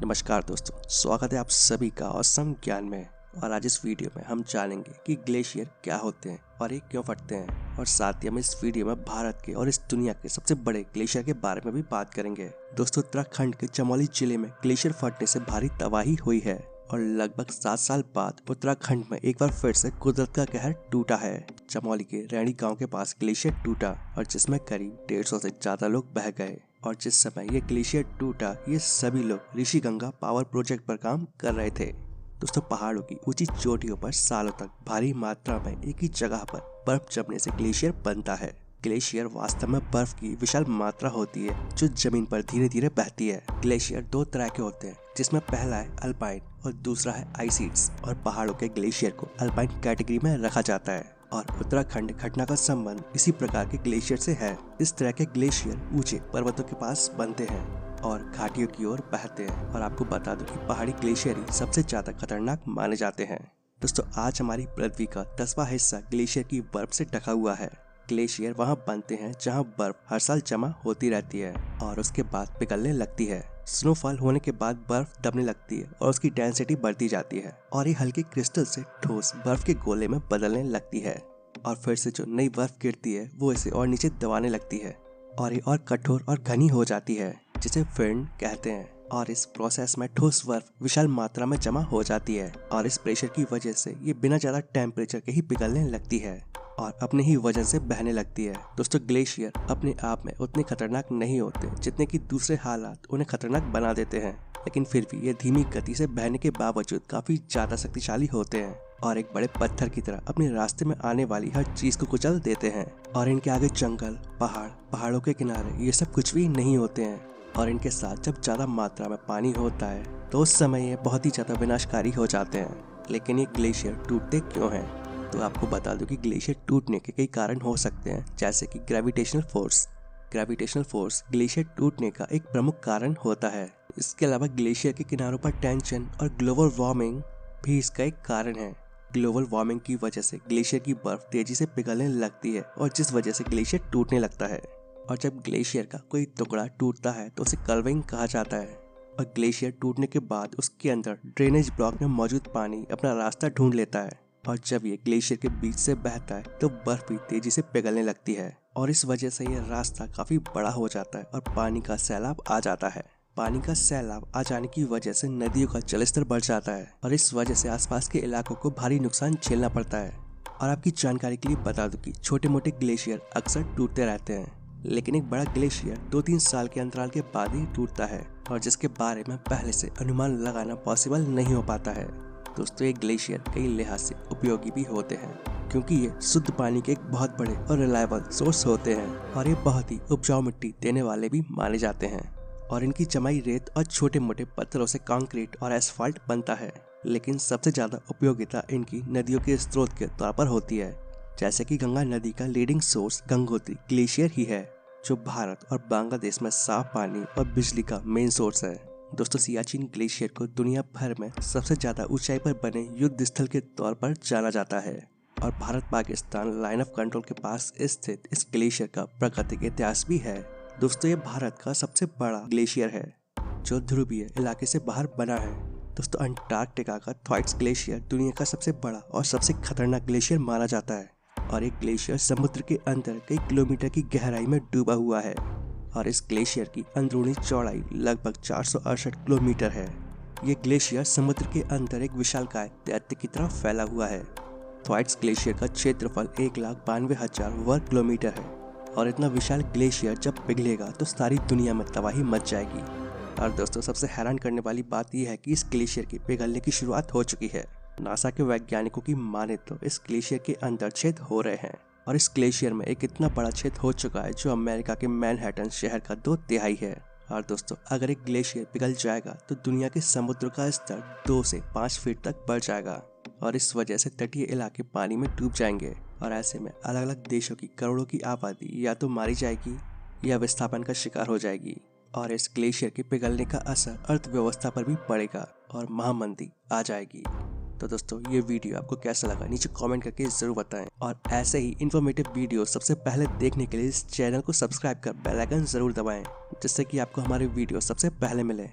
नमस्कार दोस्तों, स्वागत है आप सभी का औसम ज्ञान में। और आज इस वीडियो में हम जानेंगे कि ग्लेशियर क्या होते हैं और ये क्यों फटते हैं। और साथ ही हम इस वीडियो में भारत के और इस दुनिया के सबसे बड़े ग्लेशियर के बारे में भी बात करेंगे। दोस्तों, उत्तराखंड के चमोली जिले में ग्लेशियर फटने से भारी तबाही हुई है और लगभग 7 साल बाद उत्तराखंड में एक बार फिर से कुदरत का कहर टूटा है। चमोली के रैणी गांव के पास ग्लेशियर टूटा और जिसमें करीब 150 से ज्यादा लोग बह गए। और जिस समय ये ग्लेशियर टूटा, ये सभी लोग ऋषिगंगा पावर प्रोजेक्ट पर काम कर रहे थे। दोस्तों, पहाड़ों की ऊंची चोटियों पर सालों तक भारी मात्रा में एक ही जगह पर बर्फ जमने से ग्लेशियर बनता है। ग्लेशियर वास्तव में बर्फ की विशाल मात्रा होती है जो जमीन पर धीरे धीरे बहती है। ग्लेशियर दो तरह के होते हैं, जिसमें पहला है अल्पाइन और दूसरा है आइसिड्स। और पहाड़ों के ग्लेशियर को अल्पाइन कैटेगरी में रखा जाता है और उत्तराखंड घटना का संबंध इसी प्रकार के ग्लेशियर से है। इस तरह के ग्लेशियर ऊंचे पर्वतों के पास बनते हैं और घाटियों की ओर बहते हैं। और आपको बता दूं कि पहाड़ी ग्लेशियर ही सबसे ज्यादा खतरनाक माने जाते हैं। दोस्तों, आज हमारी पृथ्वी का 10वां हिस्सा ग्लेशियर की बर्फ से ढका हुआ है। ग्लेशियर वहाँ बनते हैं जहाँ बर्फ हर साल जमा होती रहती है और उसके बाद पिघलने लगती है। स्नोफॉल होने के बाद बर्फ दबने लगती है और उसकी डेंसिटी बढ़ती जाती है और ये हल्के क्रिस्टल से ठोस बर्फ के गोले में बदलने लगती है। और फिर से जो नई बर्फ गिरती है वो इसे और नीचे दबाने लगती है और ये और कठोर और घनी हो जाती है, जिसे फिर्न कहते हैं। और इस प्रोसेस में ठोस बर्फ विशाल मात्रा में जमा हो जाती है और इस प्रेशर की वजह से ये बिना ज्यादा टेम्परेचर के ही पिघलने लगती है और अपने ही वजन से बहने लगती है। दोस्तों, ग्लेशियर अपने आप में उतने खतरनाक नहीं होते जितने कि दूसरे हालात उन्हें खतरनाक बना देते हैं, लेकिन फिर भी ये धीमी गति से बहने के बावजूद काफी ज्यादा शक्तिशाली होते हैं और एक बड़े पत्थर की तरह अपने रास्ते में आने वाली हर चीज को कुचल देते हैं। और इनके आगे जंगल, पहाड़ों के किनारे ये सब कुछ भी नहीं होते हैं। और इनके साथ जब ज्यादा मात्रा में पानी होता है तो उस समय ये बहुत ही ज्यादा विनाशकारी हो जाते हैं। लेकिन ये ग्लेशियर टूटते क्यों हैं? तो आपको बता दूं कि ग्लेशियर टूटने के कई कारण हो सकते हैं, जैसे कि ग्रेविटेशनल फोर्स ग्लेशियर टूटने का एक प्रमुख कारण होता है। इसके अलावा ग्लेशियर के किनारों पर टेंशन और ग्लोबल वार्मिंग भी इसका एक कारण है। ग्लोबल वार्मिंग की वजह से ग्लेशियर की बर्फ तेजी से पिघलने लगती है और जिस वजह से ग्लेशियर टूटने लगता है। और जब ग्लेशियर का कोई टुकड़ा टूटता है तो उसे कल्विंग कहा जाता है। और ग्लेशियर टूटने के बाद उसके अंदर ड्रेनेज ब्लॉक में मौजूद पानी अपना रास्ता ढूंढ लेता है और जब ये ग्लेशियर के बीच से बहता है तो बर्फ भी तेजी से पिघलने लगती है और इस वजह से ये रास्ता काफी बड़ा हो जाता है और पानी का सैलाब आ जाता है। पानी का सैलाब आ जाने की वजह से नदियों का जलस्तर बढ़ जाता है और इस वजह से आसपास के इलाकों को भारी नुकसान झेलना पड़ता है। और आपकी जानकारी के लिए बता दूं कि छोटे मोटे ग्लेशियर अक्सर टूटते रहते हैं, लेकिन एक बड़ा ग्लेशियर 2-3 साल के अंतराल के बाद ही टूटता है और जिसके बारे में पहले से अनुमान लगाना पॉसिबल नहीं हो पाता है। दोस्तों, ये ग्लेशियर कई लिहाज से उपयोगी भी होते हैं क्योंकि ये शुद्ध पानी के एक बहुत बड़े और रिलायबल सोर्स होते हैं और ये बहुत ही उपजाऊ मिट्टी देने वाले भी माने जाते हैं। और इनकी जमाई रेत और छोटे मोटे पत्थरों से कंक्रीट और एस्फाल्ट बनता है। लेकिन सबसे ज्यादा उपयोगिता इनकी नदियों के स्रोत के तौर पर होती है, जैसे कि गंगा नदी का लीडिंग सोर्स गंगोत्री ग्लेशियर ही है, जो भारत और बांग्लादेश में साफ पानी और बिजली का मेन सोर्स है। दोस्तों, सियाचिन ग्लेशियर को दुनिया भर में सबसे ज्यादा ऊंचाई पर बने युद्ध स्थल के तौर पर जाना जाता है और Bharat Pakistan line of control के पास स्थित इस ग्लेशियर का प्राकृतिक इतिहास भी है। दोस्तों, ये भारत का सबसे बड़ा ग्लेशियर है जो ध्रुवीय इलाके से बाहर बना है। दोस्तों, अंटार्कटिका का थ्वाइट्स ग्लेशियर दुनिया का सबसे बड़ा और सबसे खतरनाक ग्लेशियर माना जाता है और एक ग्लेशियर समुद्र के अंदर कई किलोमीटर की गहराई में डूबा हुआ है और इस ग्लेशियर की अंदरूनी चौड़ाई लगभग 468 किलोमीटर है। ये ग्लेशियर समुद्र के अंदर एक विशालकाय दैत्य की तरह फैला हुआ है। थ्वाइट्स ग्लेशियर का क्षेत्रफल 1,92,000 वर्ग किलोमीटर है और इतना विशाल ग्लेशियर जब पिघलेगा तो सारी दुनिया में तबाही मच जाएगी। और दोस्तों, सबसे हैरान करने वाली बात यह है कि इस ग्लेशियर के पिघलने की शुरुआत हो चुकी है। नासा के वैज्ञानिकों की माने तो इस ग्लेशियर के अंदर छेद हो रहे हैं और इस ग्लेशियर में एक इतना बड़ा छेद हो चुका है जो अमेरिका के मैनहट्टन शहर का 2/3 है। और दोस्तों, अगर एक ग्लेशियर पिघल जाएगा तो दुनिया के समुद्र का स्तर 2 से 5 फीट तक बढ़ जाएगा और इस वजह से तटीय इलाके पानी में डूब जाएंगे और ऐसे में अलग अलग देशों की करोड़ों की आबादी या तो मारी जाएगी या विस्थापन का शिकार हो जाएगी। और इस ग्लेशियर के पिघलने का असर अर्थव्यवस्था पर भी पड़ेगा और महामंदी आ जाएगी। तो दोस्तों, ये वीडियो आपको कैसा लगा नीचे कमेंट करके जरूर बताएं और ऐसे ही इन्फॉर्मेटिव वीडियो सबसे पहले देखने के लिए इस चैनल को सब्सक्राइब कर बेल आइकन जरूर दबाएं, जिससे कि आपको हमारे वीडियो सबसे पहले मिले।